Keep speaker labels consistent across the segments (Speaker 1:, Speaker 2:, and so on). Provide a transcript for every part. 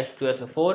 Speaker 1: H2SO4۔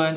Speaker 1: 1،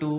Speaker 1: 2،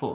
Speaker 1: 4،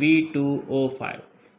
Speaker 1: V2O5۔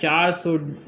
Speaker 1: 400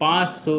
Speaker 1: 500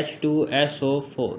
Speaker 1: H2SO4۔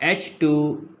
Speaker 1: H2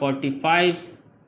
Speaker 1: 45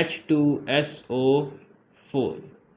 Speaker 1: H2SO4.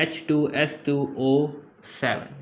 Speaker 1: H2S2O7,